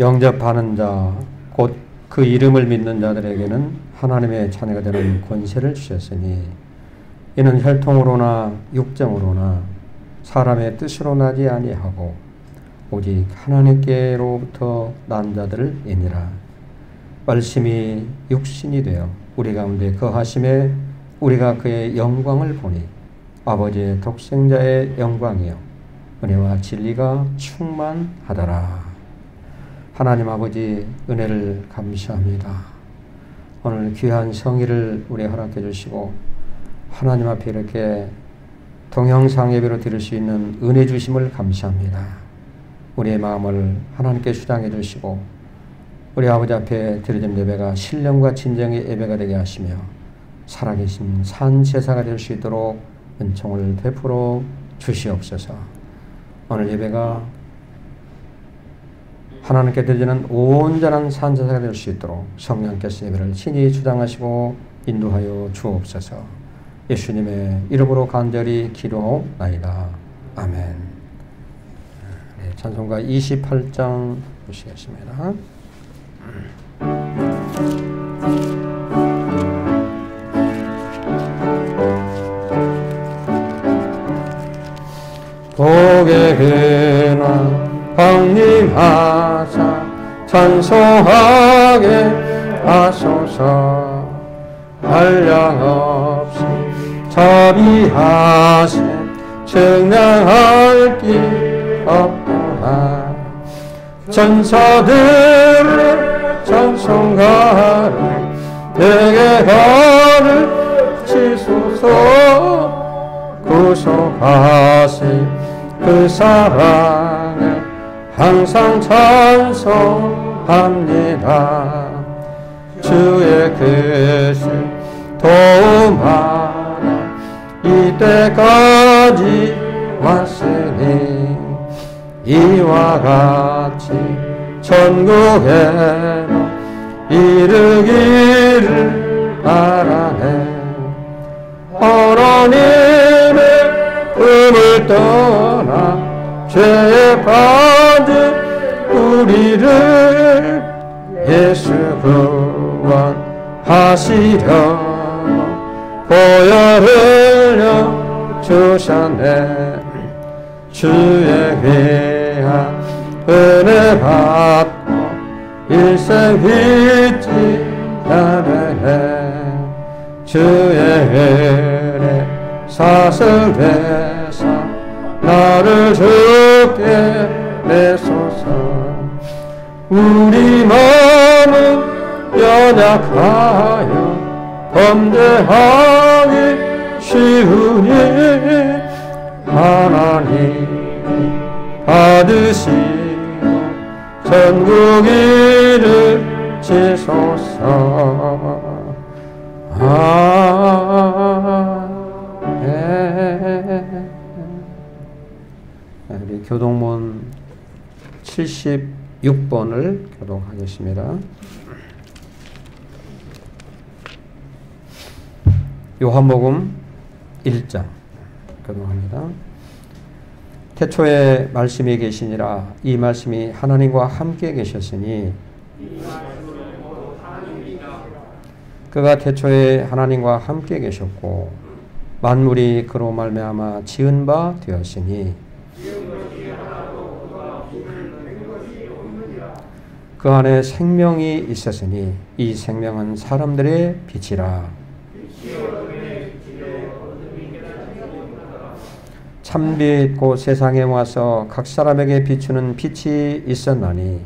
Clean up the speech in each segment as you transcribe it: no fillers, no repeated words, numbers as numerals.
영접하는 자, 곧 그 이름을 믿는 자들에게는 하나님의 자녀가 되는 권세를 주셨으니 이는 혈통으로나 육정으로나 사람의 뜻으로 나지 아니하고 오직 하나님께로부터 난 자들이니라. 말씀이 육신이 되어 우리 가운데 거하심에 우리가 그의 영광을 보니 아버지의 독생자의 영광이요 은혜와 진리가 충만하더라. 하나님 아버지 은혜를 감사합니다. 오늘 귀한 성의를 우리 허락해 주시고 하나님 앞에 이렇게 동영상 예배로 드릴 수 있는 은혜 주심을 감사합니다. 우리의 마음을 하나님께 수장해 주시고 우리 아버지 앞에 드려진 예배가 신령과 진정의 예배가 되게 하시며 살아계신 산 제사가 될 수 있도록 은총을 베풀어 주시옵소서. 오늘 예배가 하나님께 드리는 온전한 산 제사가 될 수 있도록 성령께서 예배를 친히 주장하시고 인도하여 주옵소서. 예수님의 이름으로 간절히 기도하옵나이다. 아멘. 네, 찬송가 28장 보시겠습니다. 복의 근원 강림하사 찬송하게 하소서. 한량없이 자비하신 증량할 길 없도다. 천사들의 찬송가를 내게 가르치소서. 구속하신 그 사랑을 항상 찬송합니다. 주의 크신 도움하라 이때까지 왔으니 이와 같이 천국에로 이르기를 바라네. 하나님의 품을 떠나 죄에 빠진 우리를 예수 구원하시려 보혈 흘려 주셨네. 주의 귀한 은혜 받고 일생 잊지 않으네. 주의 은혜 사슬되사 나를 주께 내소서. 우리 마음은 연약하여 범죄하기 쉬우니 하나님이 받으시고 천국 이르시소서. 우리 교동문 76번을 교독하겠습니다. 요한복음 1장 교독합니다. 태초에 말씀이 계시니라. 이 말씀이 하나님과 함께 계셨으니 그가 태초에 하나님과 함께 계셨고 만물이 그로 말미암아 지은 바 되었으니 그 안에 생명이 있었으니 이 생명은 사람들의 빛이라. 참빛 곧 세상에 와서 각 사람에게 비추는 빛이 있었나니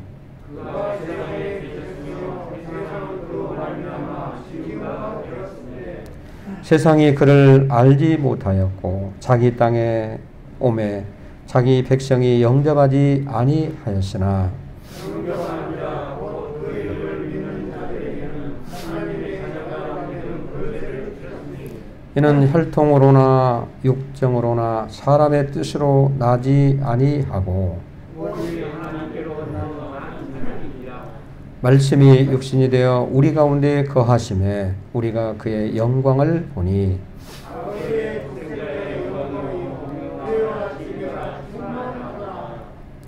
세상이 그를 알지 못하였고 자기 땅에 오매 자기 백성이 영접하지 아니하였으나 이는 혈통으로나 육정으로나 사람의 뜻으로 나지 아니하고 말씀이 육신이 되어 우리 가운데 거하심에 우리가 그의 영광을 보니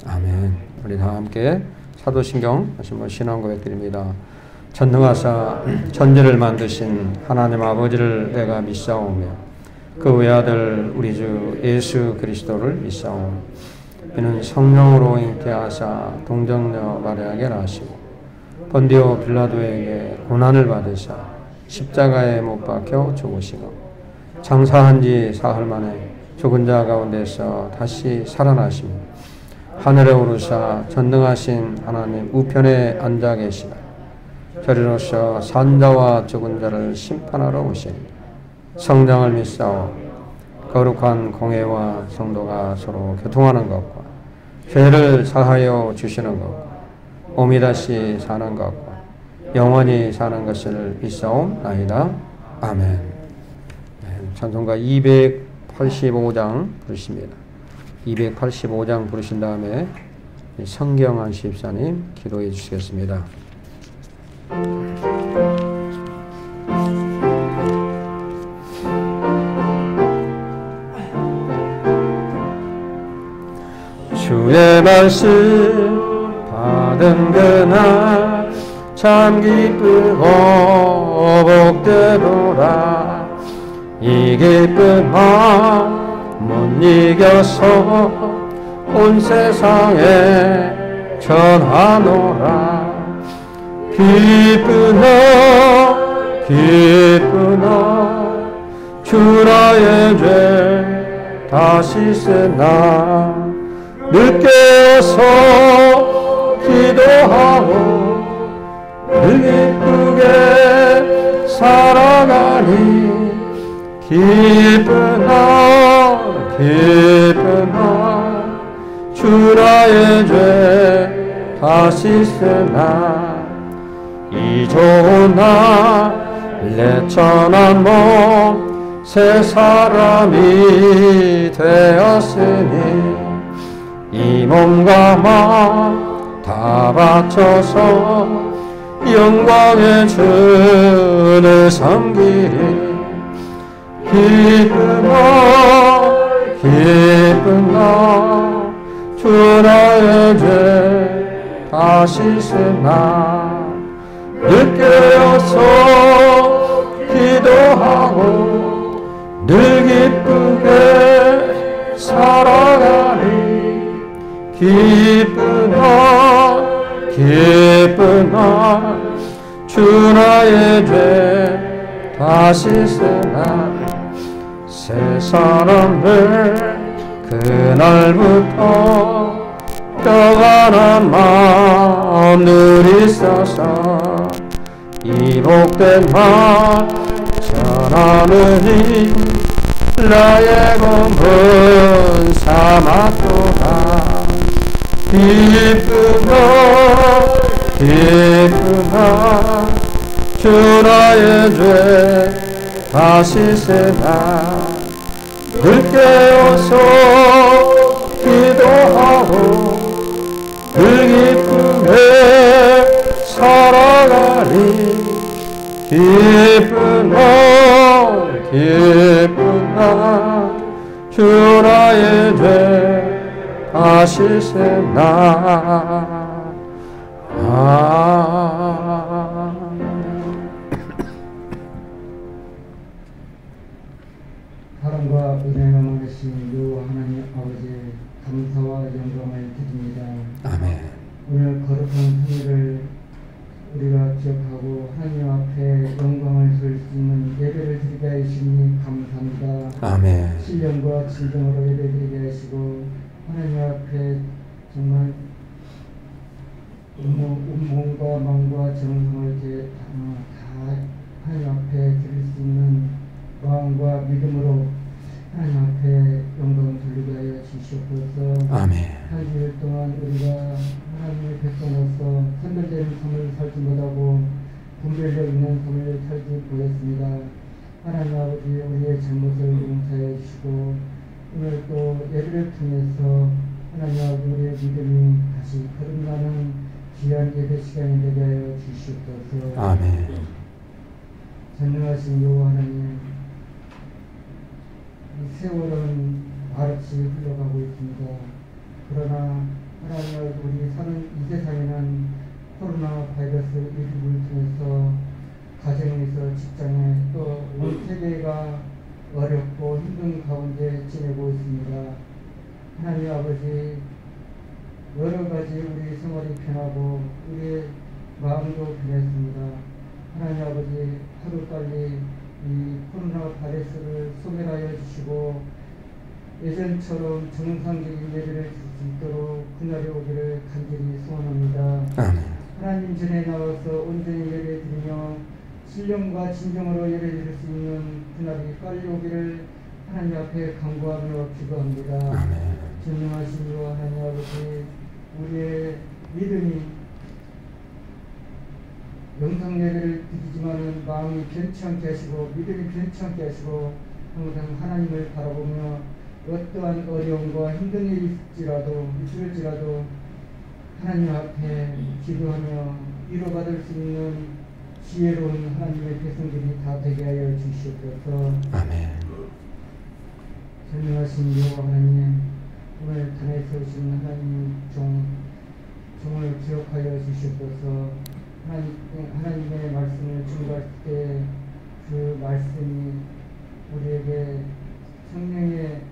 아멘. 우리 다 함께 사도신경 다시 한번 신앙 고백드립니다. 전능하사 천지를 만드신 하나님 아버지를 내가 믿사오며 그 외아들 우리 주 예수 그리스도를 믿사오며 이는 성령으로 잉태하사 동정녀 마리아에게 나시고 본디오 빌라도에게 고난을 받으사 십자가에 못 박혀 죽으시고 장사한 지 사흘 만에 죽은 자 가운데서 다시 살아나시며 하늘에 오르사 전능하신 하나님 우편에 앉아 계시다. 저리로서 산자와 죽은 자를 심판하러 오시니 성령을 믿사오 거룩한 공회와 성도가 서로 교통하는 것과 죄를 사하여 주시는 것과 몸이 다시 사는 것과 영원히 사는 것을 믿사옵나이다. 아멘. 찬송가 285장 부르십니다. 285장 부르신 다음에 성경한 집사님 기도해 주시겠습니다. 주의 말씀 받은 그날 참 기쁘고 복되도다. 이 기쁜 마음 못 이겨서 온 세상에 전하노라. 기쁘나 주 나의 죄 다시 쓰나 늘 깨어서 기도하고 늘 기쁘게 살아가니 기쁘나 주 나의 죄 다시 쓰나 이 좋은 날 내 천한 몸 새 사람이 되었으니 이 몸과 마음 다 바쳐서 영광의 주를 섬기리. 기쁘나 주 나의 죄 다시 쓰나 늘 깨어서 기도하고 늘 기쁘게 살아가리. 기쁘나 주 나의 죄 다시 쓰나 새 사람들 그날부터 평안한 마음 늘 있어서 이 복된 말 전하느니 나의 몸은 삼았도다. 기쁘나 주 나의 죄 다시 쓰나 늘 깨어서 기도하고 늘 기쁘게 살아가리. 기쁘나 주 나의 죄 다시 쓰나. 사랑과 은혜가 많으신 유 하나님 아버지 감사와 영광을 드립니다. 아멘. 오늘 거룩한 생일을 우리가 기억하고 하나님 앞에 영광을 돌릴 수 있는 예배를 드리게 하시니 감사합니다. 아멘. 신령과 진정으로 예배드리게 하시고 하나님 앞에 정말 몸과 마음과 정성을 다 하나님 앞에 드릴 수 있는 마음과 믿음으로 하나님 앞에 영광을 돌리게 하여 주시옵소서. 아멘. 한 주일 동안 우리가 하나님의 백성으로서 선별되는 삶을 살지 못하고 분별력 있는 삶을 살지 못했습니다. 하나님 아버지 우리의 잘못을 용서해 주시고 오늘 또 예배를 통해서 하나님 아버지 우리의 믿음이 다시 거듭나는 귀한 예배 시간이 되게 하여 주시옵소서. 아멘. 전능하신 여호와 하나님, 이 세월은 말없이 흘러가고 있습니다. 그러나 하나님 우리 사는 이 세상에는 하나님 아버지, 여러 가지 우리 생활이 변하고 우리의 마음도 변했습니다. 하나님 아버지, 하루빨리 이 코로나 바이러스를 소멸하여 주시고 예전처럼 정상적인 예배를 줄 수 있도록 그날이 오기를 간절히 소원합니다. 아멘. 하나님 전에 나와서 온전히 예배 드리며 신령과 진정으로 예배 드릴 수 있는 그날이 빨리 오기를 하나님 앞에 간구하며 기도합니다. 아멘. 전능하신 주 하나님 아버지, 우리의 믿음이 영상 예배를 드리지만은 마음이 변치 않게 하시고 믿음이 변치 않게 하시고 항상 하나님을 바라보며 어떠한 어려움과 힘든 일이 있을지라도 하나님 앞에 기도하며 위로받을 수 있는 지혜로운 하나님의 백성들이 다 되게 하여 주시옵소서. 아멘. 전능하신 여호와 하나님, 오늘 단에서 오신 하나님 종을 기억하여 주시옵소서. 하나님의 말씀을 증거할 때 그 말씀이 우리에게 성령의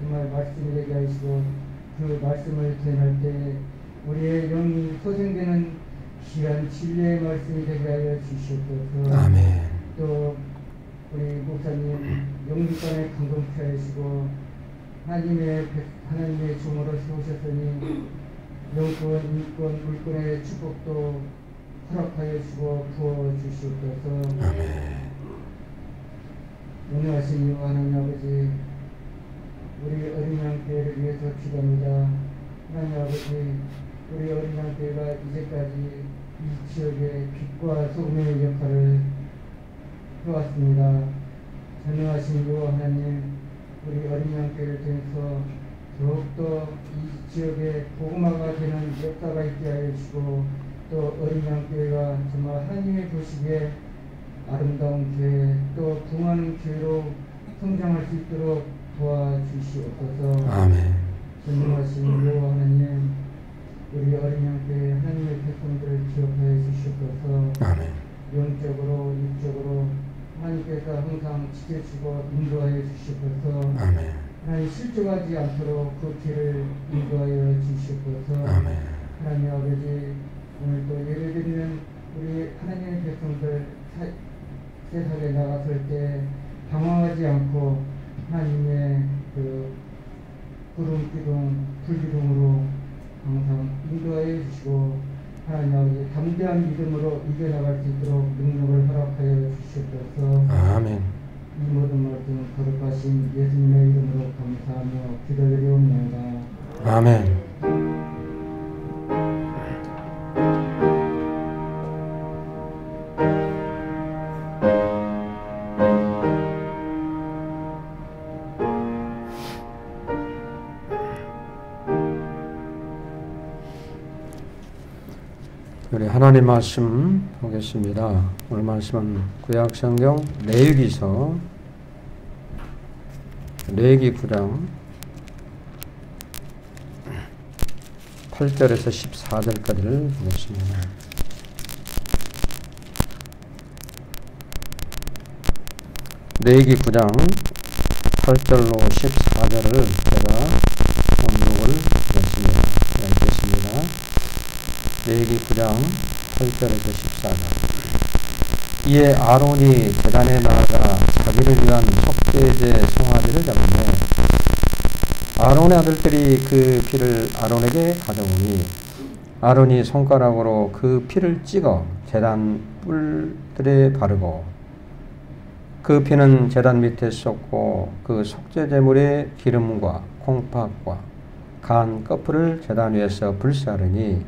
정말 말씀이 되게 하시고 그 말씀을 전할 때 우리의 영이 소생되는 귀한 진리의 말씀이 되게 하여 주시옵소서. 아멘. 또 우리 목사님 영육간에 강건케 하시고 하나님의 종으로 세우셨으니 영권, 인권, 물권의 축복도 허락하여 주고 부어 주시옵소서. 아멘. 은혜하신 여호와 하나님 아버지, 우리 어린 양교회를 위해서 기도합니다. 하나님 아버지, 우리 어린 양교회가 이제까지 이 지역의 빛과 소금의 역할을 해왔습니다. 전능하신 여호와 하나님, 우리 어린 양교회를 통해서 더욱더 이 지역에 복음화가 되는 역사가 있게 하여 주시고 또 어린 양교회가 정말 하나님의 보시기에 아름다운 교회 또 부흥하는 교회로 성장할 수 있도록 도와주시옵소서. 아멘. 전능하신 여호와 하나님, 우리 어린 양교회 하나님의 백성들을 기억하여 주시옵소서. 아멘. 영적으로 육적으로 하나님께서 항상 지켜주고 인도하여 주시옵소서. 아멘. 하나님 실족하지 않도록 그 길을 인도하여 주시옵소서. 아멘. 하나님 아버지, 오늘 또 예배드리는 우리 하나님의 백성들 세상에 나갔을 때 방황하지 않고 하나님의 그 구름 기둥, 불 기둥으로 항상 인도하여 주시고 하나님 아버지 담대한 믿음으로 이겨나갈 수 있도록 능력을 허락하여 주시옵소서. 아멘. 이 모든 말씀 거룩하신 예수님의 이름으로 감사하며 기도드리옵나이다. 아멘. 우리 하나님 말씀 보겠습니다. 오늘 말씀은 구약성경 레위기서 레위기 9장 8절에서 14절까지를 보겠습니다. 레위기 9장 8절로 14절을 제가 언급을 하겠습니다. 읽겠습니다. 레위기 9장 8절에서 14절. 이에 아론이 제단에 나아가 자기를 위한 속죄제 송아지를 잡으매 아론의 아들들이 그 피를 아론에게 가져오니 아론이 손가락으로 그 피를 찍어 제단 뿔들에 바르고 그 피는 제단 밑에 쏟고 그 속죄제물의 기름과 콩팥과 간 거풀을 제단 위에서 불사르니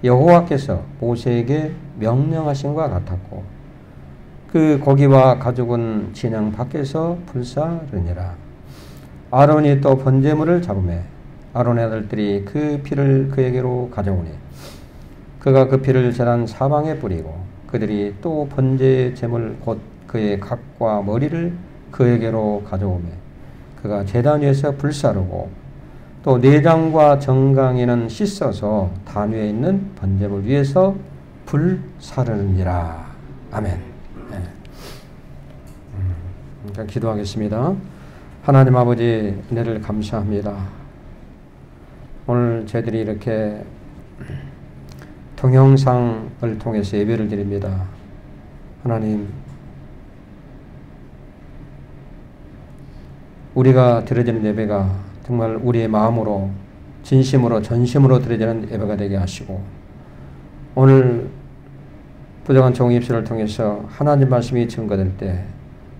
여호와께서 모세에게 명령하신과 같았고 그 고기와 가죽은 진영 밖에서 불사르니라. 아론이 또 번제물을 잡으매 아론의 아들들이 그 피를 그에게로 가져오니 그가 그 피를 제단 사방에 뿌리고 그들이 또 번제 제물 곧 그의 각과 머리를 그에게로 가져오매 그가 제단 위에서 불사르고 또 내장과 정강이는 씻어서 단 위에 있는 번제물 위에서 불사르느니라. 아멘. 네. 그러니까 기도하겠습니다. 하나님 아버지 은혜를 감사합니다. 오늘 저희들이 이렇게 동영상을 통해서 예배를 드립니다. 하나님, 우리가 드려지는 예배가 정말 우리의 마음으로 진심으로 전심으로 드려지는 예배가 되게 하시고, 오늘 부정한 종의 입술을 통해서 하나님 말씀이 증거될 때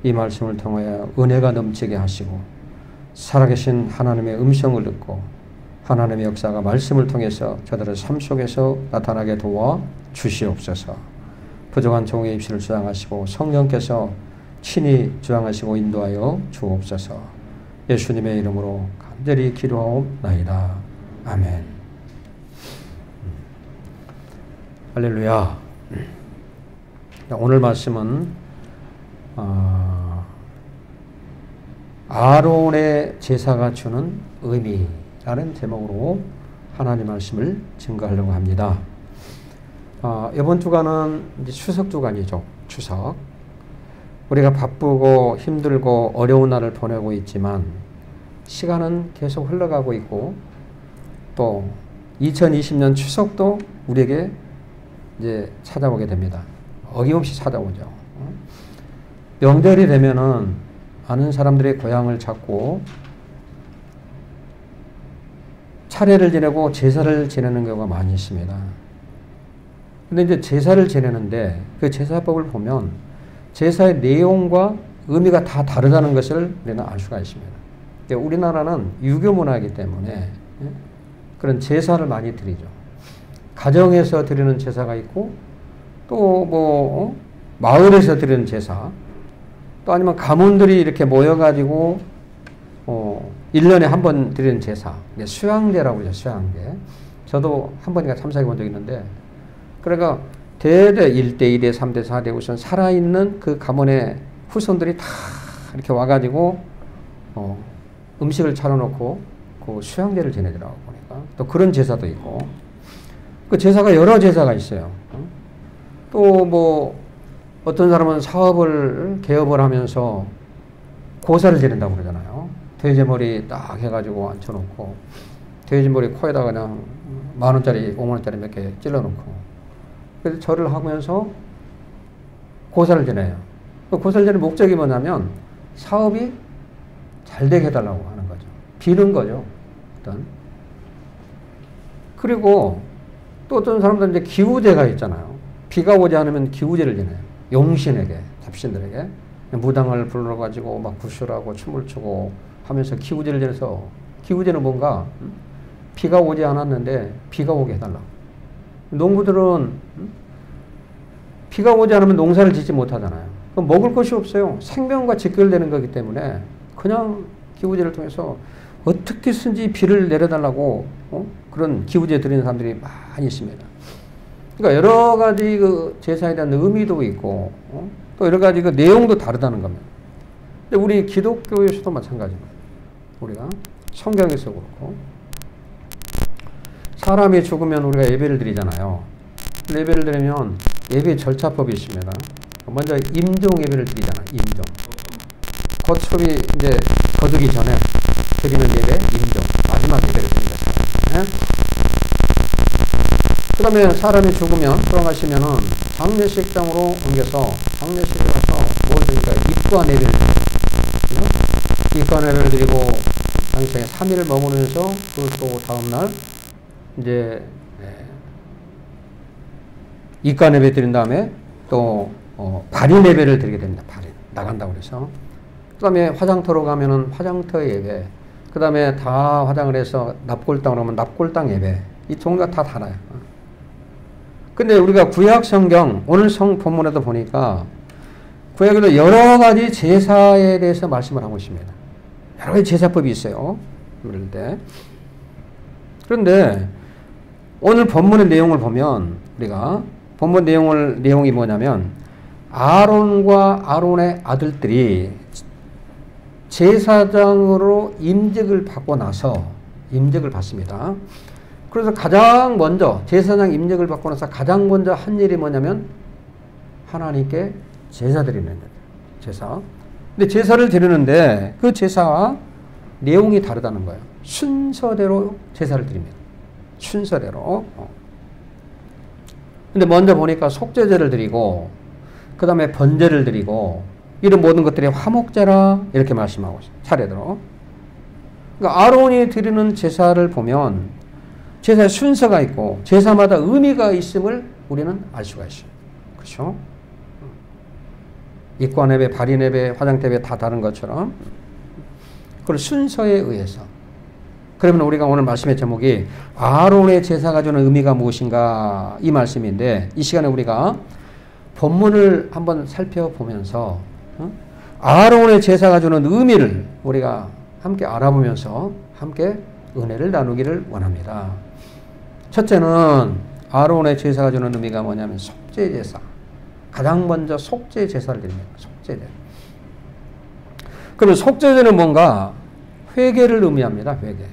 이 말씀을 통하여 은혜가 넘치게 하시고 살아계신 하나님의 음성을 듣고 하나님의 역사가 말씀을 통해서 저들의 삶 속에서 나타나게 도와 주시옵소서. 부정한 종의 입술을 주장하시고 성령께서 친히 주장하시고 인도하여 주옵소서. 예수님의 이름으로 간절히 기도하옵나이다. 아멘. 할렐루야. 오늘 말씀은 아론의 제사가 주는 의미라는 제목으로 하나님 말씀을 증거하려고 합니다. 이번 주간은 이제 추석 주간이죠. 추석. 우리가 바쁘고 힘들고 어려운 날을 보내고 있지만 시간은 계속 흘러가고 있고 또 2020년 추석도 우리에게 이제 찾아오게 됩니다. 어김없이 찾아오죠. 명절이 되면은 많은 사람들이 고향을 찾고 차례를 지내고 제사를 지내는 경우가 많이 있습니다. 근데 이제 제사를 지내는데 그 제사법을 보면 제사의 내용과 의미가 다 다르다는 것을 우리는 알 수가 있습니다. 우리나라는 유교 문화이기 때문에 그런 제사를 많이 드리죠. 가정에서 드리는 제사가 있고 또 뭐 마을에서 드리는 제사, 또 아니면 가문들이 이렇게 모여가지고 1년에 한 번 드리는 제사, 수양제라고 그러죠. 수양제. 저도 한 번인가 참석해 본 적이 있는데, 그러니까 대대 1대, 2대, 3대, 4대 우선 살아있는 그 가문의 후손들이 다 이렇게 와가지고 음식을 차려놓고 그 수양제를 지내더라고 보니까. 또 그런 제사도 있고, 그 제사가 여러 제사가 있어요. 또 뭐 어떤 사람은 사업을 개업을 하면서 고사를 지낸다고 그러잖아요. 돼지머리 딱 해가지고 앉혀놓고 돼지머리 코에다 그냥 10,000원짜리 50,000원짜리 몇 개 찔러놓고 그래서 절을 하면서 고사를 지내요. 그 고사를 지내는 목적이 뭐냐면 사업이 잘 되게 해달라고 하는 거죠. 비는 거죠. 일단. 그리고 또 어떤 사람들은 이제 기우제가 있잖아요. 비가 오지 않으면 기우제를 지내요. 용신에게, 잡신들에게 무당을 불러가지고 막 구슬하고 춤을 추고 하면서 기우제를 지내서, 기우제는 뭔가 비가 오지 않았는데 비가 오게 해달라고. 농부들은 비가 오지 않으면 농사를 짓지 못하잖아요. 그럼 먹을 것이 없어요. 생명과 직결되는 거기 때문에 그냥 기우제를 통해서 어떻게 든지 비를 내려달라고 그런 기우제 드리는 사람들이 많이 있습니다. 그러니까 여러 가지 그 제사에 대한 의미도 있고 또 여러 가지 그 내용도 다르다는 겁니다. 근데 우리 기독교에서도 마찬가지입니다. 우리가 성경에서 그렇고 사람이 죽으면 우리가 예배를 드리잖아요. 예배를 드리면 예배 절차법이 있습니다. 먼저 임종 예배를 드리잖아요. 임종. 거축이 이제 거두기 전에 드리는 예배 임종. 마지막 예배를 드리는 거죠. 그 다음에 사람이 죽으면 돌아가시면은 장례식장으로 옮겨서 장례식에 가서 뭘 드리니까 입관 예배를 드리고 입관 예배를 드리고 장례식장에 3일을 머무르면서 그 또 다음날 이제 입관 예배 드린 다음에 또 발인 예배를 드리게 됩니다. 발인 나간다고 그래서 그 다음에 화장터로 가면은 화장터 예배, 그 다음에 다 화장을 해서 납골당으로 오면 납골당 예배, 이 종류가 다 달라요. 근데 우리가 구약 성경, 오늘 본문에도 보니까 구약에도 여러 가지 제사에 대해서 말씀을 하고 있습니다. 여러 가지 제사법이 있어요. 그럴 때. 그런데 오늘 본문의 내용을 보면 우리가 본문 내용이 뭐냐면 아론과 아론의 아들들이 제사장으로 임직을 받고 나서 임직을 받습니다. 그래서 가장 먼저 제사장 임직을 받고 나서 가장 먼저 한 일이 뭐냐면 하나님께 제사 드리는 거예요. 제사. 근데 제사를 드리는데 그 제사가 내용이 다르다는 거예요. 순서대로 제사를 드립니다. 순서대로. 근데 먼저 보니까 속죄제를 드리고 그 다음에 번제를 드리고 이런 모든 것들이 화목제라 이렇게 말씀하고 있어요. 차례대로. 그러니까 아론이 드리는 제사를 보면 제사의 순서가 있고 제사마다 의미가 있음을 우리는 알 수가 있어요. 그렇죠? 입관 예배, 발인 예배, 화장대 예배 다 다른 것처럼 그걸 순서에 의해서. 그러면 우리가 오늘 말씀의 제목이 아론의 제사가 주는 의미가 무엇인가 이 말씀인데 이 시간에 우리가 본문을 한번 살펴보면서 아론의 제사가 주는 의미를 우리가 함께 알아보면서 함께 은혜를 나누기를 원합니다. 첫째는 아론의 제사가 주는 의미가 뭐냐면 속죄제사. 가장 먼저 속죄제사를 드립니다. 속죄제. 그러면 속죄제는 뭔가 회개를 의미합니다. 회개.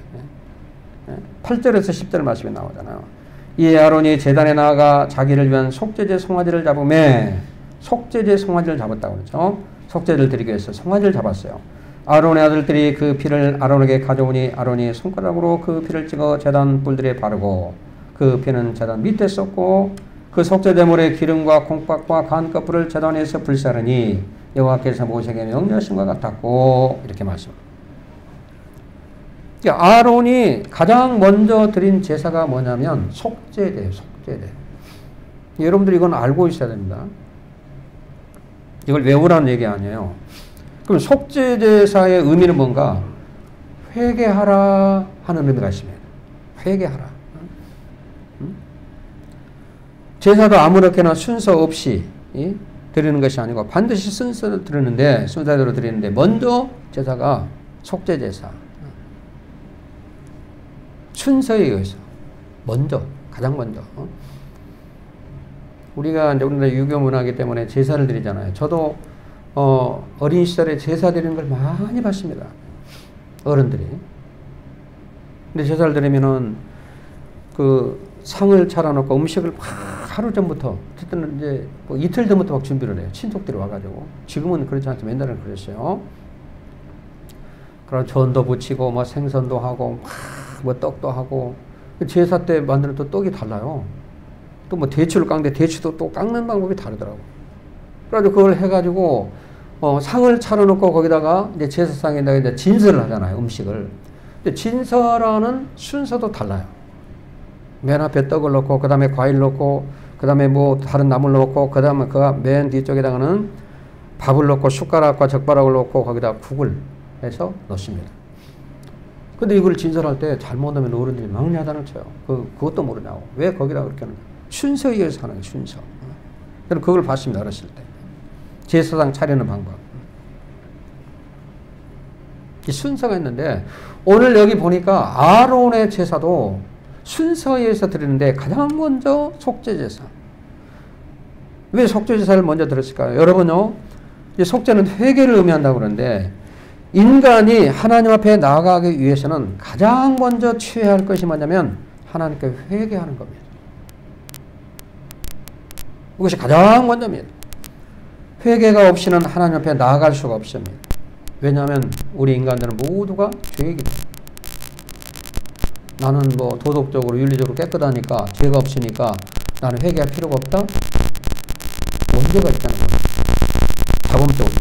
8절에서 10절 말씀이 나오잖아요. 이에 아론이 제단에 나아가 자기를 위한 속죄제 송아지를 잡음에 속죄제 송아지를 잡았다고 그러죠. 속죄를 드리기 위해서 송아지를 잡았어요. 아론의 아들들이 그 피를 아론에게 가져오니 아론이 손가락으로 그 피를 찍어 제단 뿔들에 바르고 그 피는 제단 밑에 쏟고 그 속죄제물의 기름과 콩밥과 간 껍질을 제단 위에서 불사르니 여호와께서 모세에게 명령하신 것 같았고 이렇게 말씀합니다. 아론이 가장 먼저 드린 제사가 뭐냐면 속죄제예요. 속죄제. 여러분들이 이건 알고 있어야 됩니다. 이걸 외우라는 얘기 아니에요. 그럼 속죄제사의 의미는 뭔가? 회개하라 하는 의미가 있습니다. 회개하라. 제사도 아무렇게나 순서 없이 드리는 것이 아니고 반드시 순서를 드리는데 순서대로 드리는데 먼저 제사가 속죄제사. 순서에 의해서 먼저 가장 먼저 우리가 이제 우리나라 유교 문화이기 때문에 제사를 드리잖아요. 저도 어린 시절에 제사 드리는 걸 많이 봤습니다. 어른들이. 근데 제사를 드리면은 그 상을 차려놓고 음식을 막 하루 전부터 어쨌든 이제 뭐 이틀 전부터 막 준비를 해요. 친척들이 와가지고. 지금은 그렇지 않지만 옛날에는 그랬어요. 그럼 전도 부치고 뭐 생선도 하고 뭐 떡도 하고 제사 때 만드는 또 떡이 달라요. 또 뭐 대추를 깎는데 대추도 또 깎는 방법이 다르더라고. 그래가지고 그걸 해가지고 상을 차려놓고 거기다가 이제 제사상에다가 이제 진설을 하잖아요. 음식을. 근데 진설하는 순서도 달라요. 맨 앞에 떡을 넣고 그 다음에 과일 넣고 그 다음에 뭐 다른 나물 넣고 그 다음에 그 맨 뒤쪽에다가는 밥을 넣고 숟가락과 젓가락을 넣고 거기다 국을 해서 넣습니다. 근데 이걸 진설할 때 잘못 넣으면 어른들이 막냐단을 쳐요. 그것도 모르냐고. 왜 거기다 그렇게 하는 거야? 순서에 의해서 하는 거예요. 순서. 저는 그걸 봤습니다. 어렸을 때. 제사상 차리는 방법. 이 순서가 있는데 오늘 여기 보니까 아론의 제사도 순서에 의해서 드리는데 가장 먼저 속죄제사. 왜 속죄제사를 먼저 드렸을까요? 여러분요. 이 속죄는 회개를 의미한다고 그러는데 인간이 하나님 앞에 나아가기 위해서는 가장 먼저 취해야 할 것이 뭐냐면 하나님께 회개하는 겁니다. 이것이 가장 먼저입니다. 회개가 없이는 하나님 앞에 나아갈 수가 없습니다. 왜냐하면 우리 인간들은 모두가 죄이기 때문에. 나는 뭐 도덕적으로 윤리적으로 깨끗하니까 죄가 없으니까 나는 회개할 필요가 없다? 문제가 있다는 거예요. 자범적으로.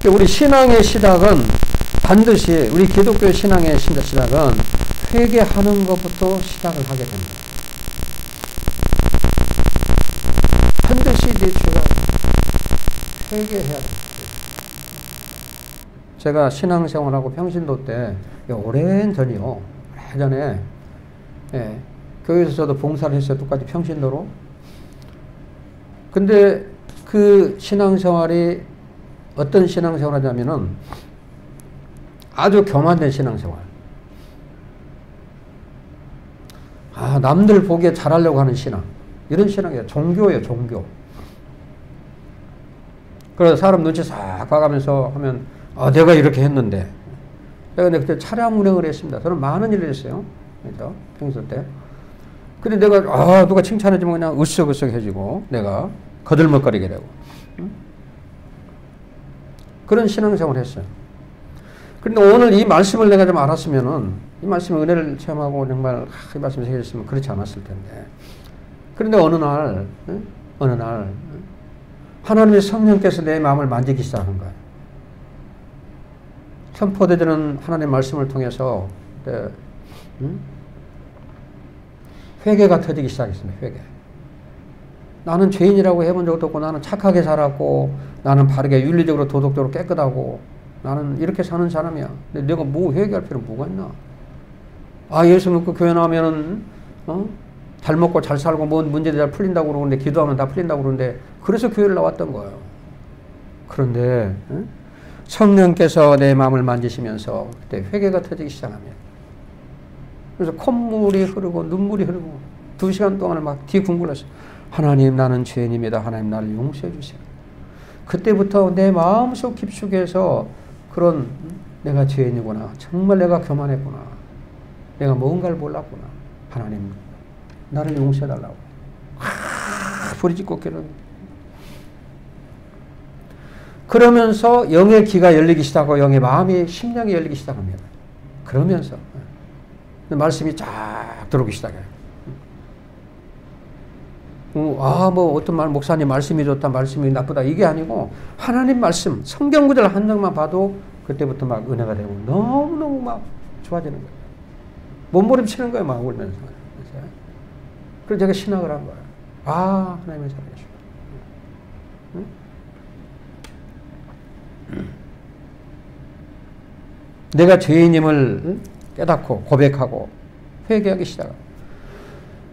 우리 신앙의 시작은 반드시 우리 기독교 신앙의 시작은 회개하는 것부터 시작을 하게 됩니다. 반드시 내 죄가 회개해야 됩니다. 제가 신앙생활하고 평신도 때 오랜 전이요. 오래전에 교회에서 저도 봉사를 했어요. 똑같이 평신도로. 근데 그 신앙생활이 어떤 신앙생활 하냐면은 아주 교만된 신앙생활. 남들 보기에 잘하려고 하는 신앙. 이런 신앙이에요. 종교예요, 종교. 그래서 사람 눈치 싹 봐가면서 하면, 내가 이렇게 했는데. 내가 그때 차량 운행을 했습니다. 저는 많은 일을 했어요. 그죠? 평소 때. 근데 내가, 누가 칭찬해주면 그냥 으쓱으쓱 해지고, 내가 거들먹거리게 되고. 그런 신앙생활을 했어요. 그런데 오늘 이 말씀을 내가 좀 알았으면은, 이 말씀의 은혜를 체험하고 정말 이 말씀을 새겼으면 그렇지 않았을 텐데. 그런데 어느 날 하나님의 성령께서 내 마음을 만지기 시작한 거예요. 선포되는 하나님의 말씀을 통해서 회개가 터지기 시작했습니다. 회개. 나는 죄인이라고 해본 적도 없고, 나는 착하게 살았고, 나는 바르게 윤리적으로 도덕적으로 깨끗하고, 나는 이렇게 사는 사람이야. 근데 내가 뭐 회개할 필요는 뭐가 있나? 아, 예수 믿고 교회 나오면은 잘 먹고 잘 살고 뭔 문제도 잘 풀린다고 그러는데, 기도하면 다 풀린다고 그러는데, 그래서 교회를 나왔던 거예요. 그런데 성령께서 내 마음을 만지시면서 그때 회개가 터지기 시작합니다. 그래서 콧물이 흐르고 눈물이 흐르고 2시간 동안을 막 뒤궁굴었어요. 하나님, 나는 죄인입니다. 하나님, 나를 용서해 주세요. 그때부터 내 마음속 깊숙이에서 그런 내가 죄인이구나. 정말 내가 교만했구나. 내가 뭔가를 몰랐구나. 하나님, 나를 용서해 달라고. 부리짖고 기도합니다. 그러면서 영의 귀가 열리기 시작하고 영의 마음이 심령이 열리기 시작합니다. 그러면서 말씀이 쫙 들어오기 시작해요. 뭐 어떤 목사님 말씀이 좋다, 말씀이 나쁘다 이게 아니고 하나님 말씀, 성경 구절 한 장만 봐도 그때부터 막 은혜가 되고 너무너무 막 좋아지는 거예요. 몸부림치는 거예요, 막 울면서. 그래서 제가 신학을 한 거예요. 아, 하나님의 살아계시고. 내가 죄인임을 깨닫고 고백하고 회개하기 시작합니다.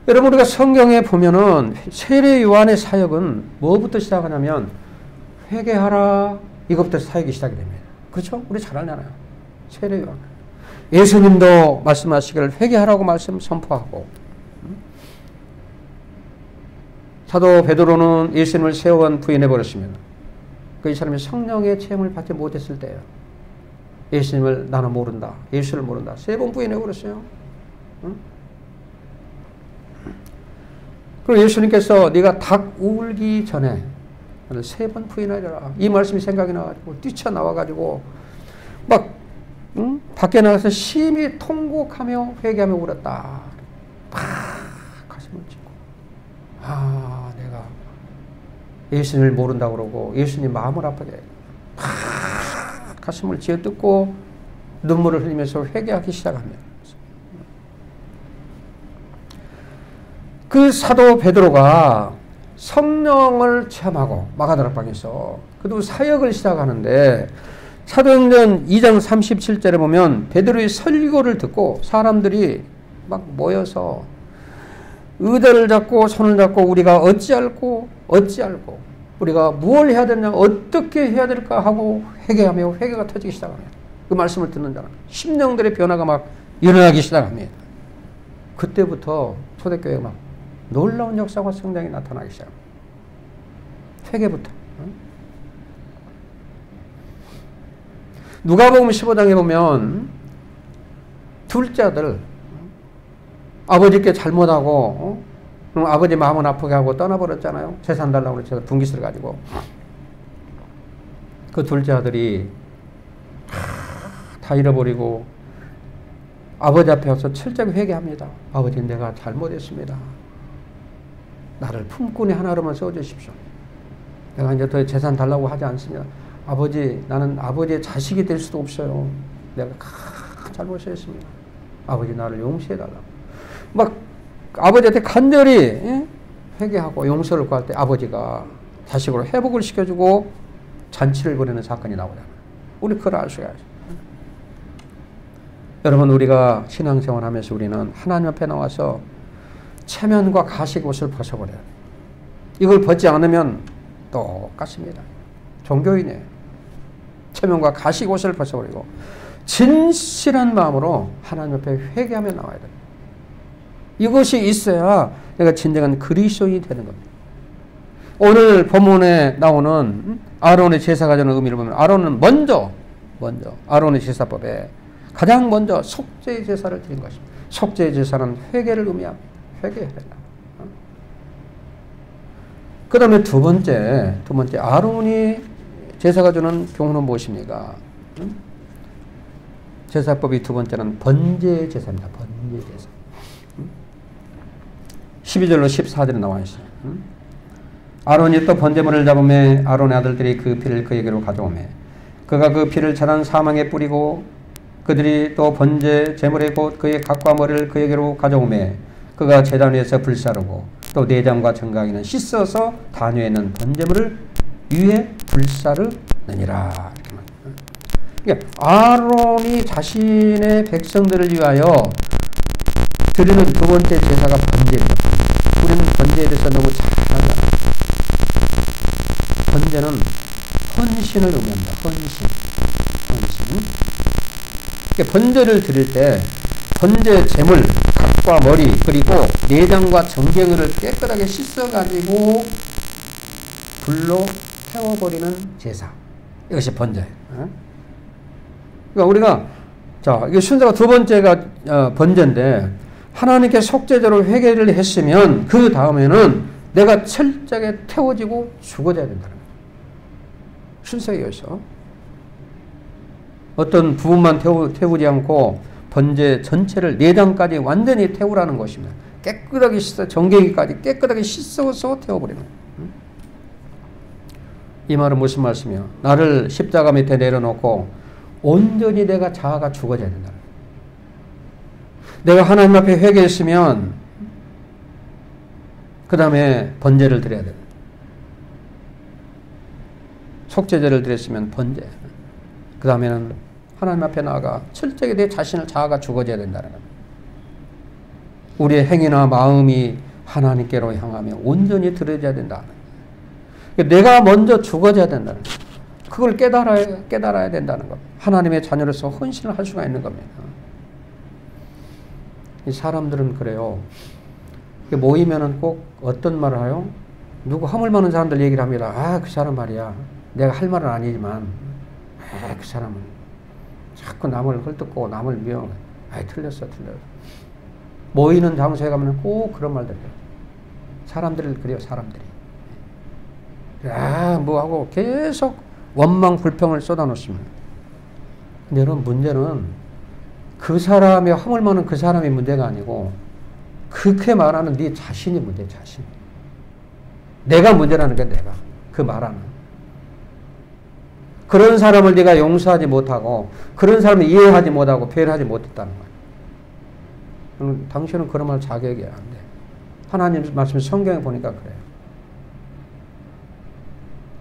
여러분, 우리가 성경에 보면은 세례 요한의 사역은 뭐부터 시작하냐면 회개하라, 이것부터 사역이 시작이 됩니다. 그렇죠? 우리 잘 알잖아요. 세례 요한. 예수님도 말씀하시기를 회개하라고 말씀 선포하고, 사도 베드로는 예수님을 3번 부인해 버렸습니다. 이 사람이 성령의 체험을 받지 못했을 때예요. 예수님을 나는 모른다. 예수를 모른다. 3번 부인해 버렸어요. 그리고 예수님께서 네가 닭 울기 전에 3번 부인하리라. 이 말씀이 생각이 나가지고 뛰쳐나와가지고 막 밖에 나가서 심히 통곡하며 회개하며 울었다. 가슴을 찢고 내가 예수님을 모른다고 그러고 예수님 마음을 아프게 가슴을 쥐어뜯고 눈물을 흘리면서 회개하기 시작합니다. 그 사도 베드로가 성령을 체험하고 마가다락방에서 그리고 사역을 시작하는데 사도행전 2장 37절에 보면 베드로의 설교를 듣고 사람들이 막 모여서 의자를 잡고 손을 잡고 우리가 어찌할고 우리가 무엇을 해야 되냐 어떻게 해야 될까 하고 회개하며 회개가 터지기 시작합니다. 그 말씀을 듣는 자는 심령들의 변화가 막 일어나기 시작합니다. 그때부터 초대교회가 막 놀라운 역사와 성장이 나타나기 시작합니다. 회개부터. 누가복음 15장에 보면 둘째 아들 아버지께 잘못하고 그럼 아버지 마음은 아프게 하고 떠나버렸잖아요. 재산 달라고 그래서 분깃을 가지고 그 둘째 아들이 다 잃어버리고 아버지 앞에 와서 철저히 회개합니다. 아버지, 내가 잘못했습니다. 나를 품꾼이 하나로만 써주십시오. 내가 이제 더 재산 달라고 하지 않습니다. 아버지, 나는 아버지의 자식이 될 수도 없어요. 내가 잘못했습니다. 아버지, 나를 용서해달라고. 막 아버지한테 간절히 회개하고 용서를 구할 때 아버지가 자식으로 회복을 시켜주고 잔치를 벌이는 사건이 나오잖아요. 우리 그걸 알 수가 있어요. 여러분, 우리가 신앙생활 하면서 우리는 하나님 앞에 나와서 체면과 가식 옷을 벗어버려요. 이걸 벗지 않으면 똑같습니다. 종교인이에요. 체면과 가식 옷을 벗어버리고 진실한 마음으로 하나님 앞에 회개하며 나와야 돼요. 이것이 있어야 내가 진정한 그리스도인이 되는 겁니다. 오늘 본문에 나오는 아론의 제사가 주는 의미를 보면 아론은 먼저 아론의 제사법에 가장 먼저 속죄의 제사를 드린 것입니다. 속죄의 제사는 회개를 의미합니다. 회개해야 된다. 그 다음에 두 번째 아론이 제사가 주는 교훈은 무엇입니까? 제사법이 두 번째는 번제 제사입니다. 번제 제사. 12절로 14절에 나와 있어요. 아론이 또 번제물을 잡으매 아론의 아들들이 그 피를 그에게로 가져오매 그가 그 피를 자란 사망에 뿌리고 그들이 또 번제 제물의 곧 그의 각과 머리를 그에게로 가져오매 그가 제단 위에서 불사르고 또 내장과 정강이는 씻어서 단위에 있는 번제물을 위에 불사르느니라. 그러니까 아론이 자신의 백성들을 위하여 드리는 두 번째 제사가 번제입니다. 우리는 번제에 대해서 너무 잘 알잖아요. 번제는 헌신을 의미합니다. 헌신. 그러니까 번제를 드릴 때 번제 제물, 각과 머리, 그리고 내장과 정갱이를 깨끗하게 씻어가지고 불로 태워버리는 제사. 이것이 번제예요. 그러니까 우리가 자, 이게 순서가 두 번째가 번제인데 하나님께 속죄제로 회개를 했으면 그 다음에는 내가 철저하게 태워지고 죽어져야 된다는 거예요. 순서에 의해서 어떤 부분만 태우지 않고 번제 전체를 내장까지 완전히 태우라는 것입니다. 깨끗하게 씻어 정갱이까지 깨끗하게 씻어서 태워버리는 거예요. 이 말은 무슨 말씀이에요? 나를 십자가 밑에 내려놓고 온전히 내가 자아가 죽어져야 된다는 거예요. 내가 하나님 앞에 회개했으면 그 다음에 번제를 드려야 돼요. 속죄제를 드렸으면 번제. 그 다음에는 하나님 앞에 나아가 철저하게 내 자신을 자아가 죽어져야 된다는 거예요. 우리의 행위나 마음이 하나님께로 향하며 온전히 드려져야 된다. 내가 먼저 죽어져야 된다는 거예요. 그걸 깨달아야 된다는 겁니다. 하나님의 자녀로서 헌신을 할 수가 있는 겁니다. 이 사람들은 그래요. 모이면은 꼭 어떤 말을 해요? 누구 허물 많은 사람들 얘기를 합니다. 아, 그 사람 말이야. 내가 할 말은 아니지만, 그 사람은 자꾸 남을 헐뜯고 남을 미워. 틀렸어. 모이는 장소에 가면 꼭 그런 말들 해요. 사람들을 그래요, 사람들이. 하고 계속 원망, 불평을 쏟아놓습니다. 근데 여러분, 문제는 그 사람의 허물 많은 그 사람이 문제가 아니고, 그렇게 말하는 네 자신이 문제야, 자신. 내가 문제라는 게 내가. 그 말하는. 그런 사람을 네가 용서하지 못하고 그런 사람을 이해하지 못하고 배려하지 못했다는 거예요. 당신은 그런 말 자격이 안 돼. 하나님 말씀 성경에 보니까 그래요.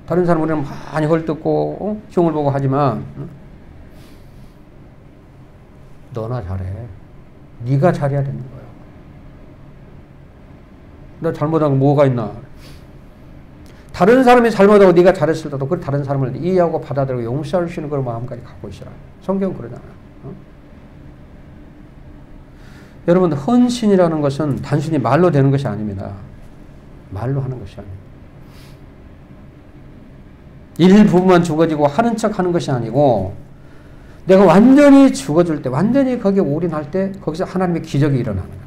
다른 사람 우리는 많이 헐뜯고 흉을 보고 하지만 너나 잘해. 네가 잘해야 되는 거야. 너 잘못한 거 뭐가 있나? 다른 사람이 잘못하고 네가 잘했을 때도 그 다른 사람을 이해하고 받아들이고 용서할 수 있는 그런 마음까지 갖고 있으라. 성경은 그러잖아요. 여러분, 헌신이라는 것은 단순히 말로 되는 것이 아닙니다. 말로 하는 것이 아닙니다. 일부분만 죽어지고 하는 척 하는 것이 아니고 내가 완전히 죽어줄 때, 완전히 거기에 올인할 때 거기서 하나님의 기적이 일어나는 거예요.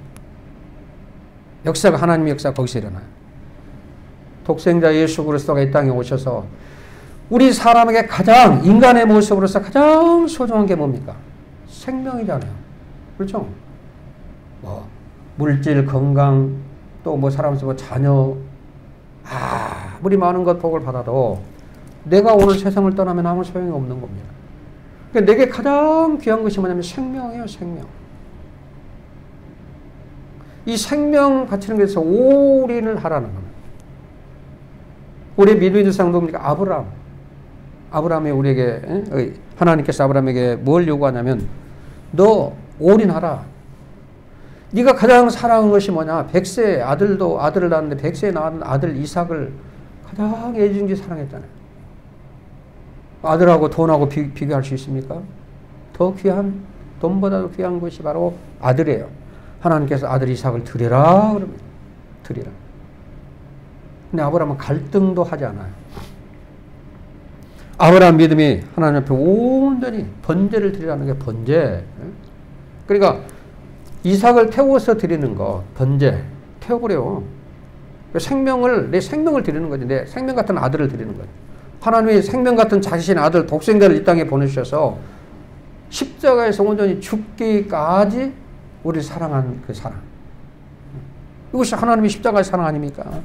역사가, 하나님의 역사가 거기서 일어나요. 독생자 예수 그리스도가 이 땅에 오셔서 우리 사람에게 가장 인간의 모습으로서 가장 소중한 게 뭡니까? 생명이잖아요. 그렇죠? 물질, 건강, 또 사람에서 자녀, 아무리 많은 것 복을 받아도 내가 오늘 세상을 떠나면 아무 소용이 없는 겁니다. 그러니까 내게 가장 귀한 것이 뭐냐면 생명이에요, 생명. 이 생명 바치는 것에서 올인을 하라는 겁니다. 우리 믿음의 조상 누굽니까? 아브라함. 아브라함이 우리에게, 하나님께서 아브라함에게 뭘 요구하냐면, 너 올인하라. 네가 가장 사랑하는 것이 뭐냐? 100세 아들을 낳았는데 100세에 낳은 아들 이삭을 가장 애증지 사랑했잖아요. 아들하고 돈하고 비교할 수 있습니까? 더 귀한, 돈보다도 귀한 것이 바로 아들이에요. 하나님께서 아들 이삭을 드리라 그럽니다. 드리라. 근데 아브라함은 갈등도 하지 않아요. 아브라함 믿음이 하나님 앞에 온전히 번제를 드리라는 게 번제. 그러니까 이삭을 태워서 드리는 거, 번제. 태워버려. 생명을, 내 생명을 드리는 거지. 내 생명 같은 아들을 드리는 거지. 하나님이 생명 같은 자신의 아들, 독생자를 이 땅에 보내주셔서 십자가에서 온전히 죽기까지 우리를 사랑한 그 사랑. 이것이 하나님의 십자가의 사랑 아닙니까?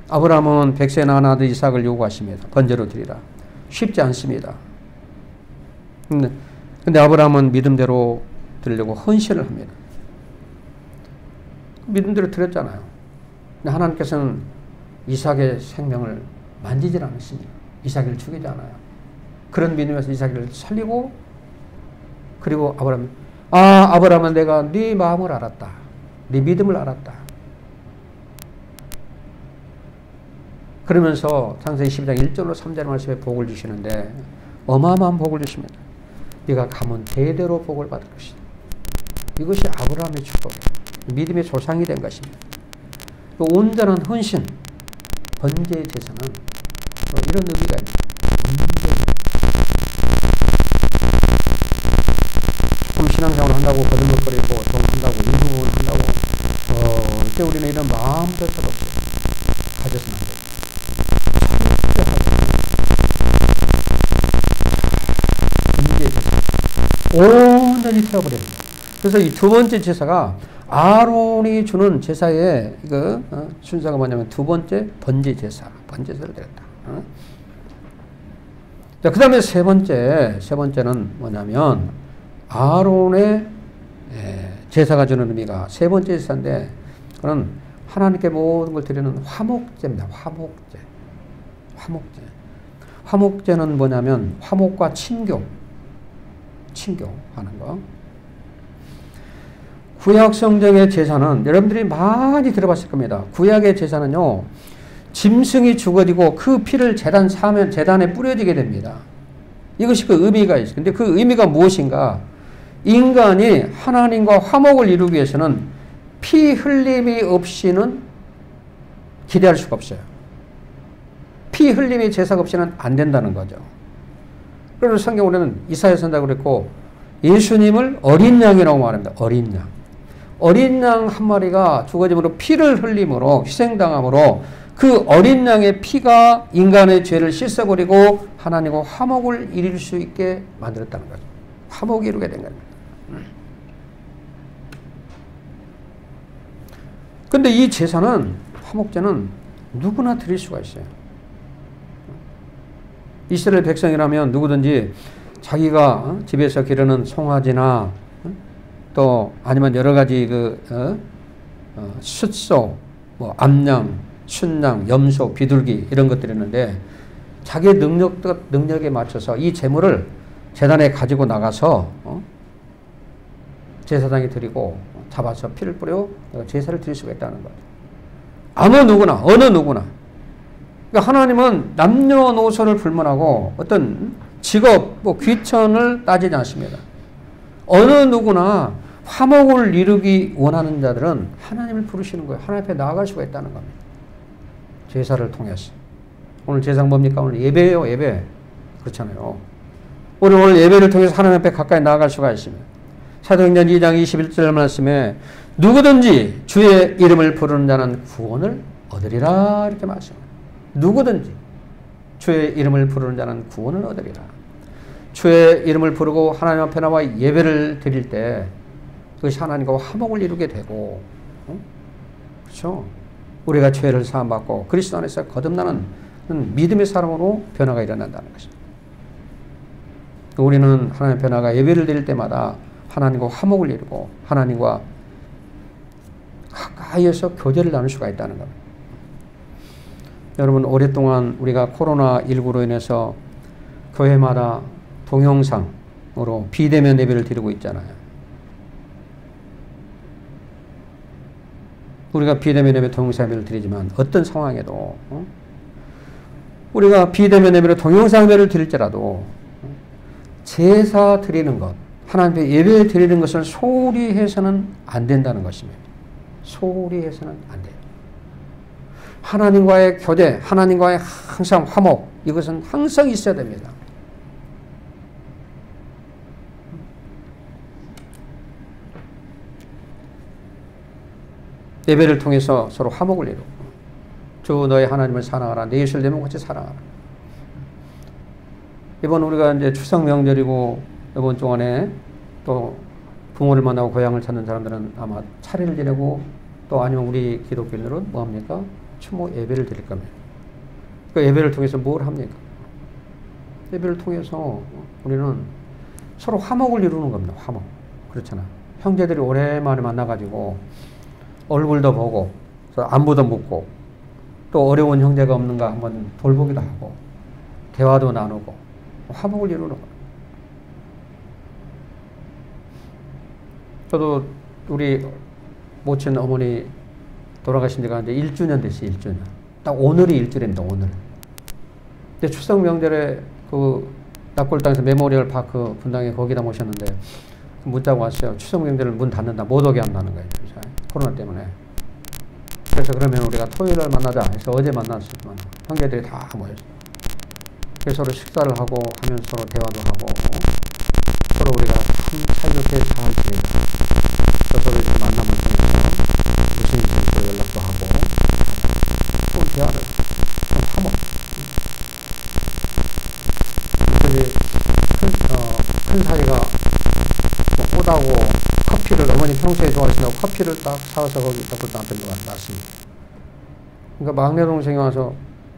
아브라함은 백세 낳은 아들 이삭을 요구하십니다. 번제로 드리라. 쉽지 않습니다. 근데 아브라함은 믿음대로 드리려고 헌신을 합니다. 믿음대로 드렸잖아요. 근데 하나님께서는 이삭의 생명을 만지질 않으십니다. 이삭을 죽이지 않아요. 그런 믿음에서 이삭을 살리고, 그리고 아브라함은 내가 네 마음을 알았다. 네 믿음을 알았다. 그러면서 창세기 12장 1절로 3절 말씀에 복을 주시는데 어마어마한 복을 주십니다. 네가 가문 대대로 복을 받을 것이다. 이것이 아브라함의 축복이에요. 믿음의 조상이 된 것입니다. 온전한 헌신, 번제의 제사는 이런 의미가 있습니다. 조금 신앙생활을 한다고 거듭먹거리고 좀 한다고 인후를 한다고 절대 우리는 이런 마음조차도 없어요. 가져서는 안 돼요. 번제의 제사 온전히 태워버려야 됩니다. 그래서 이 두 번째 제사가 아론이 주는 제사의 순서가 뭐냐면 두 번째 번제 제사, 번제제를 드렸다. 자, 그 다음에 세 번째는 뭐냐면 아론의 제사가 주는 의미가 세 번째 제사인데 그건 하나님께 모든 걸 드리는 화목제입니다. 화목제는 뭐냐면 화목과 친교하는 거. 구약 성경의 제사는 여러분들이 많이 들어봤을 겁니다. 구약의 제사는요, 짐승이 죽어지고 그 피를 제단에 뿌려지게 됩니다. 이것이 그 의미가 있어요. 근데 그 의미가 무엇인가? 인간이 하나님과 화목을 이루기 위해서는 피 흘림이 없이는 기대할 수가 없어요. 피 흘림의 제사가 없이는 안 된다는 거죠. 그래서 성경으로는 이사야 선지자가 그랬고 예수님을 어린 양이라고 말합니다. 어린 양. 어린 양 한 마리가 죽어짐으로 피를 흘림으로 희생당함으로 그 어린 양의 피가 인간의 죄를 씻어버리고 하나님과 화목을 이룰 수 있게 만들었다는 거죠. 화목을 이루게 된 겁니다. 근데 이 제사는, 화목제는 누구나 드릴 수가 있어요. 이스라엘 백성이라면 누구든지 자기가 집에서 기르는 송아지나 또 아니면 여러 가지 숫소, 뭐 암양, 순양, 염소, 비둘기 이런 것들이 있는데 자기의 능력에 맞춰서 이 제물을 제단에 가지고 나가서 제사장이 드리고 잡아서 피를 뿌려 제사를 드릴 수가 있다는 거죠. 어느 누구나. 그러니까 하나님은 남녀노소를 불문하고 어떤 직업, 귀천을 따지지 않습니다. 어느 누구나 화목을 이루기 원하는 자들은 하나님을 부르시는 거예요. 하나님 앞에 나아갈 수가 있다는 겁니다. 제사를 통해서. 오늘 제사가 뭡니까? 오늘 예배예요, 예배. 그렇잖아요. 우리 오늘 예배를 통해서 하나님 앞에 가까이 나아갈 수가 있습니다. 사도행전 2장 21절 말씀에 누구든지 주의 이름을 부르는 자는 구원을 얻으리라 이렇게 말씀합니다. 누구든지 주의 이름을 부르는 자는 구원을 얻으리라. 주의 이름을 부르고 하나님 앞에 나와 예배를 드릴 때 그것이 하나님과 화목을 이루게 되고, 그렇죠? 우리가 죄를 사함받고 그리스도 안에서 거듭나는 믿음의 사람으로 변화가 일어난다는 것입니다. 우리는 하나님 앞에 나가 예배를 드릴 때마다 하나님과 화목을 이루고 하나님과 가까이에서 교제를 나눌 수가 있다는 겁니다. 여러분, 오랫동안 우리가 코로나19로 인해서 교회마다 동영상으로 비대면 예배를 드리고 있잖아요. 우리가 비대면 예배, 동영상 예배를 드리지만 어떤 상황에도 우리가 비대면 예배로 동영상 예배를 드릴지라도 제사 드리는 것, 하나님 앞에 예배 드리는 것을 소홀히 해서는 안 된다는 것입니다. 소홀히 해서는 안 돼요. 하나님과의 교제, 하나님과의 항상 화목, 이것은 항상 있어야 됩니다. 예배를 통해서 서로 화목을 이루고 주 너의 하나님을 사랑하라. 내 이웃을 내 몸같이 사랑하라. 이번 우리가 이제 추석 명절이고 이번 동안에 또 부모를 만나고 고향을 찾는 사람들은 아마 차례를 지내고 또 아니면 우리 기독교인들은 뭐 합니까? 추모 예배를 드릴 겁니다. 그 예배를 통해서 뭘 합니까? 예배를 통해서 우리는 서로 화목을 이루는 겁니다. 화목. 그렇잖아. 형제들이 오랜만에 만나가지고 얼굴도 보고 안부도 묻고 또 어려운 형제가 없는가 한번 돌보기도 하고 대화도 나누고 화목을 이루는 거예요. 저도 우리 모친 어머니 돌아가신 지가 이제 1주년 됐어요. 1주년. 딱 오늘이 1주년입니다. 오늘. 근데 추석 명절에 그 납골당에서 메모리얼 파크 분당에 거기다 모셨는데 문자가 왔어요. 추석 명절을 문 닫는다. 못 오게 한다는 거예요. 코로나 때문에. 그래서 그러면 우리가 토요일날 만나자 해서 어제 만났지만 형제들이 다 모였어요. 그래서 서로 식사를 하고 하면서 서로 대화도 하고 서로 우리가 참 사이좋게 잘 지내자. 서로 이렇게 만남을 통해서 무슨 일이 서로 연락도 하고 또 대화를 좀 참어. 큰 사이가 뭐 꽃하고 커피를 어머니 평소에 좋아하신다고 커피를 딱 사와서 거기 덮을 나한테 놨습니다. 그러니까 막내 동생이 와서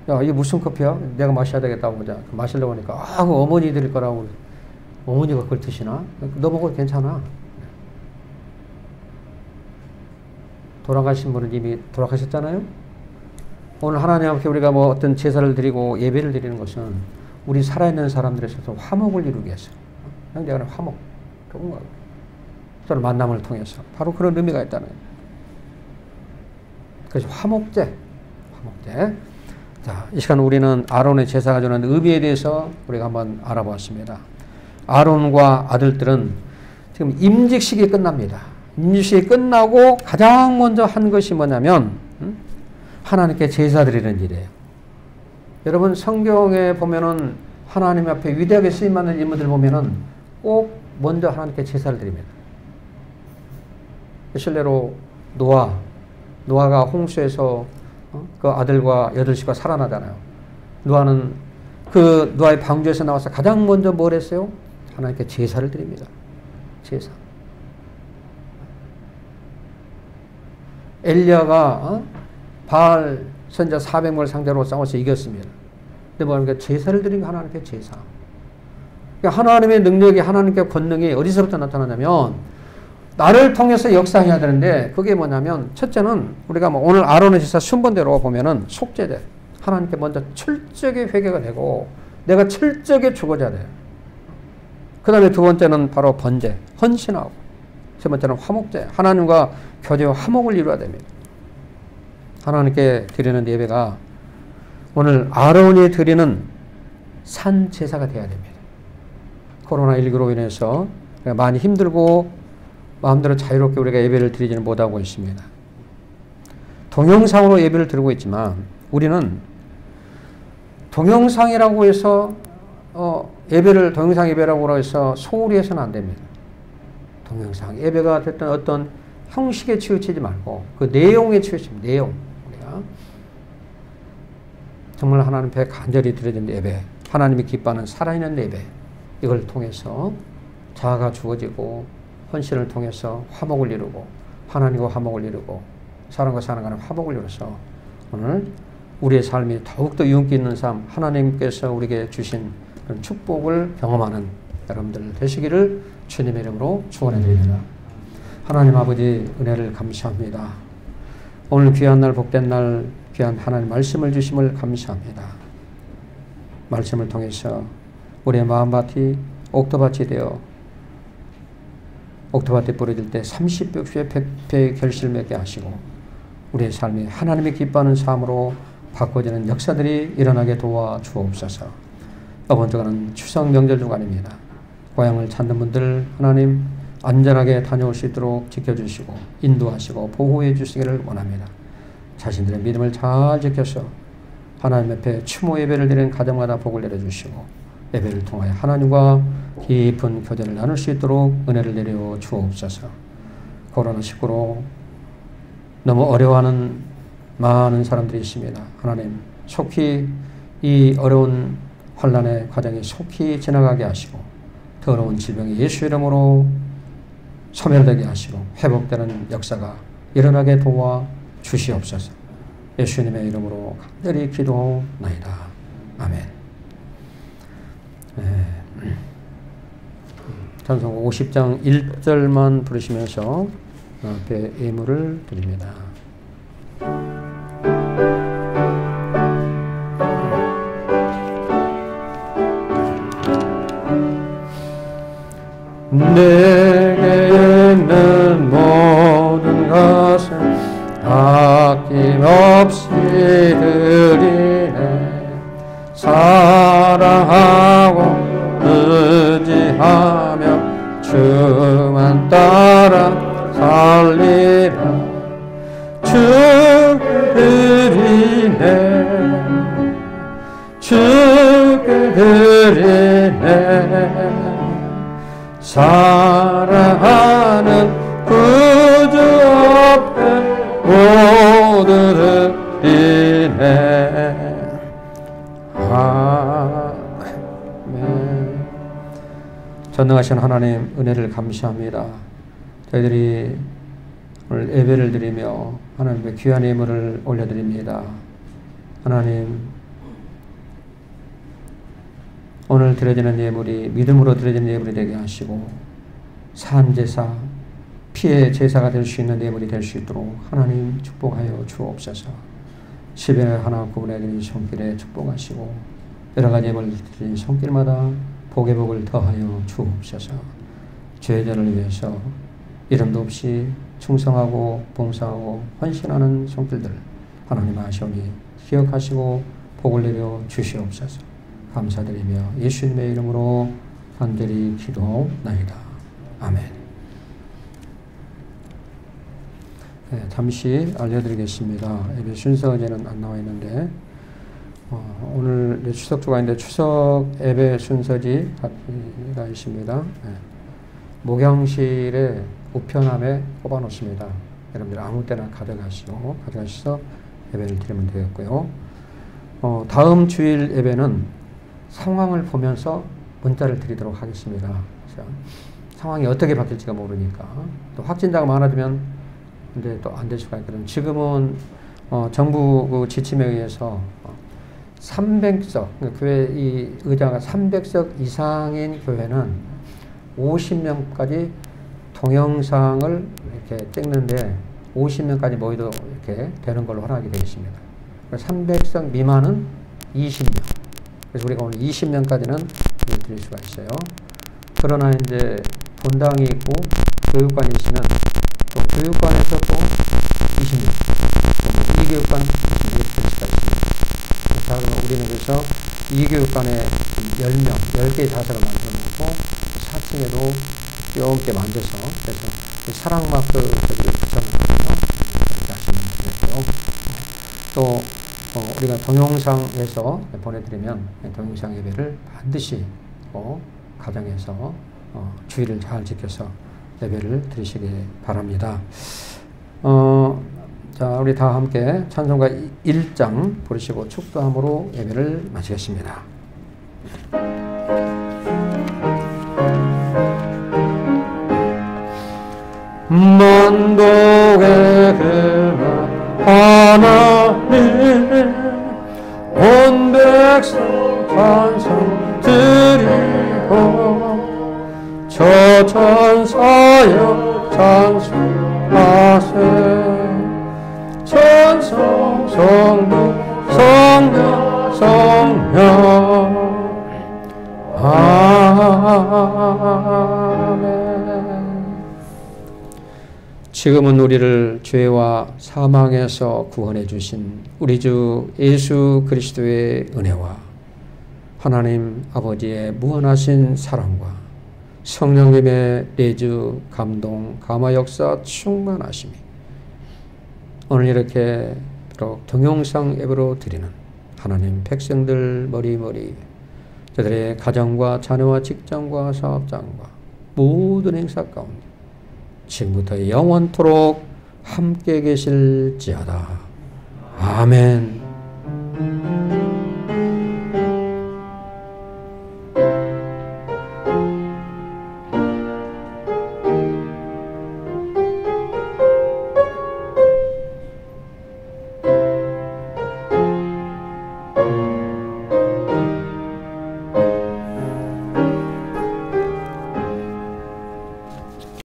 야 이게 무슨 커피야? 내가 마셔야 되겠다고 보자. 마시려고 하니까 그 어머니 드릴 거라고. 어머니가 그걸 드시나? 너 먹어도 괜찮아. 돌아가신 분은 이미 돌아가셨잖아요. 오늘 하나님 앞에 우리가 뭐 어떤 제사를 드리고 예배를 드리는 것은 우리 살아있는 사람들의 서로 화목을 이루기 위해서. 형제간의 화목. 서로 만남을 통해서. 바로 그런 의미가 있다는 거예요. 그래서 화목제. 화목제. 자, 이 시간 우리는 아론의 제사가 주는 의미에 대해서 우리가 한번 알아보았습니다. 아론과 아들들은 지금 임직식이 끝납니다. 임직식이 끝나고 가장 먼저 한 것이 뭐냐면 하나님께 제사 드리는 일이에요. 여러분 성경에 보면은 하나님 앞에 위대하게 쓰임받는 인물들 보면은 꼭 먼저 하나님께 제사를 드립니다. 실례로 노아가 홍수에서 그 아들과 8식구가 살아나잖아요. 노아의 방주에서 나와서 가장 먼저 뭘 했어요? 하나님께 제사를 드립니다. 제사. 엘리야가 바알 선자 400명을 상대로 싸워서 이겼습니다. 근데 뭐합니까? 제사를 드린 게 하나님께 제사. 그러니까 하나님의 능력이, 하나님께 권능이 어디서부터 나타나냐면 나를 통해서 역사해야 되는데 그게 뭐냐면 첫째는 우리가 뭐 오늘 아론의 제사 순번대로 보면은 속죄제. 하나님께 먼저 철저하게 회개가 되고 내가 철저하게 죽어져야 돼요. 그 다음에 두 번째는 바로 번제, 헌신하고 세 번째는 화목제. 하나님과 교제와 화목을 이루어야 됩니다. 하나님께 드리는 예배가 오늘 아론이 드리는 산 제사가 되어야 됩니다. 코로나19로 인해서 많이 힘들고 마음대로 자유롭게 우리가 예배를 드리지는 못하고 있습니다. 동영상으로 예배를 드리고 있지만 우리는 동영상이라고 해서 동영상 예배라고 해서 소홀히 해서는 안 됩니다. 동영상 예배가 됐던 어떤 형식에 치우치지 말고 그 내용에 치우칩니다. 내용. 우리가 정말 하나님 앞에 간절히 드려진 예배, 하나님이 기뻐하는 살아있는 예배, 이걸 통해서 자아가 주어지고 헌신을 통해서 화목을 이루고 하나님과 화목을 이루고 사람과 사람 간의 화목을 이루어서 오늘 우리의 삶이 더욱더 윤기 있는 삶, 하나님께서 우리에게 주신 그런 축복을 경험하는 여러분들 되시기를 주님의 이름으로 축원해 드립니다. 하나님 아버지 은혜를 감사합니다. 오늘 귀한 날, 복된 날, 귀한 하나님 말씀을 주심을 감사합니다. 말씀을 통해서 우리의 마음밭이 옥토밭이 되어 옥토밭에 뿌려질 때 30배, 100배의 결실을 맺게 하시고 우리의 삶이 하나님이 기뻐하는 삶으로 바꿔지는 역사들이 일어나게 도와주옵소서. 이번 주간은 추석 명절 주간입니다. 고향을 찾는 분들 하나님 안전하게 다녀올 수 있도록 지켜주시고 인도하시고 보호해 주시기를 원합니다. 자신들의 믿음을 잘 지켜서 하나님 앞에 추모 예배를 드리는 가정마다 복을 내려주시고 예배를 통하여 하나님과 깊은 교제를 나눌 수 있도록 은혜를 내려 주옵소서. 코로나19로 너무 어려워하는 많은 사람들이 있습니다. 하나님 속히 이 어려운 환난의 과정이 속히 지나가게 하시고 더러운 질병이 예수 이름으로 소멸되게 하시고 회복되는 역사가 일어나게 도와 주시옵소서. 예수님의 이름으로 간절히 기도하옵나이다. 아멘. 찬송 50장 1절만 부르시면서 앞에 예물을 드립니다. 내게 있는 모든 것을 아낌없이 드리네. 사랑하고 의지하며 주만 따라 살리라. 주께 드리네. 주께 드리네. 사랑하는 구주 앞에 모두 드리네. 아멘. 전능하신 하나님 은혜를 감사합니다. 저희들이 오늘 예배를 드리며 하나님의 귀한 예물을 올려드립니다. 하나님, 오늘 드려지는 예물이 믿음으로 드려지는 예물이 되게 하시고 산제사, 피의 제사가 될 수 있는 예물이 될 수 있도록 하나님 축복하여 주옵소서. 10일 하나 구분해 드린 손길에 축복하시고 여러 가지 예물을 드린 손길마다 복의 복을 더하여 주옵소서. 죄전을 위해서 이름도 없이 충성하고 봉사하고 헌신하는 손길들 하나님 아시오니 기억하시고 복을 내려 주시옵소서. 감사드리며 예수님의 이름으로 간절히 기도하옵나이다. 아멘. 네, 잠시 알려드리겠습니다. 예배 순서가 이제는 안 나와 있는데 오늘 추석 주간인데 추석 예배 순서지가 있습니다. 네. 목양실에 우편함에 꼽아놓습니다. 여러분들 아무 때나 가져가셔서 예배를 드리면 되겠고요. 다음 주일 예배는 상황을 보면서 문자를 드리도록 하겠습니다. 그래서 상황이 어떻게 바뀔지가 모르니까 또 확진자가 많아지면 근데 또 안 될 수가 있거든요. 지금은 정부 그 지침에 의해서 300석 교회 이 의자가 300석 이상인 교회는 50명까지 동영상을 이렇게 찍는데 50명까지 모여도 이렇게 되는 걸로 허락이 되어 있습니다. 300석 미만은 20명. 그래서 우리가 오늘 20명까지는 드릴 수가 있어요. 그러나 이제 본당이 있고 교육관이 있으면 또 교육관에서 또 20명, 또 2교육관 이렇게 될 수가 있습니다. 자, 그러면 우리는 그래서 2교육관에 10명, 10개의 좌석을 만들어 놓고 4층에도 띄엄게 만들어서 그래서 사랑마크 저기를 붙여놓거든요. 그렇게 하시면 되겠고요. 또 우리가 동영상에서 보내드리면 동영상 예배를 반드시 가정에서 주의를 잘 지켜서 예배를 드리시기 바랍니다. 자, 우리 다 함께 찬송가 1장 부르시고 축도함으로 예배를 마치겠습니다. 만복의 그만 하나님 온 백성 찬송 드리고 저 천사여 찬송하세 천성 성부 성령 성령 아멘. 지금은 우리를 죄와 사망에서 구원해 주신 우리 주 예수 그리스도의 은혜와 하나님 아버지의 무한하신 사랑과 성령님의 내주 감동 감화 역사 충만하심이 오늘 이렇게 비록 동영상 예배로 드리는 하나님 백성들 머리머리 저들의 가정과 자녀와 직장과 사업장과 모든 행사 가운데 지금부터 영원토록 함께 계실지어다. 아멘.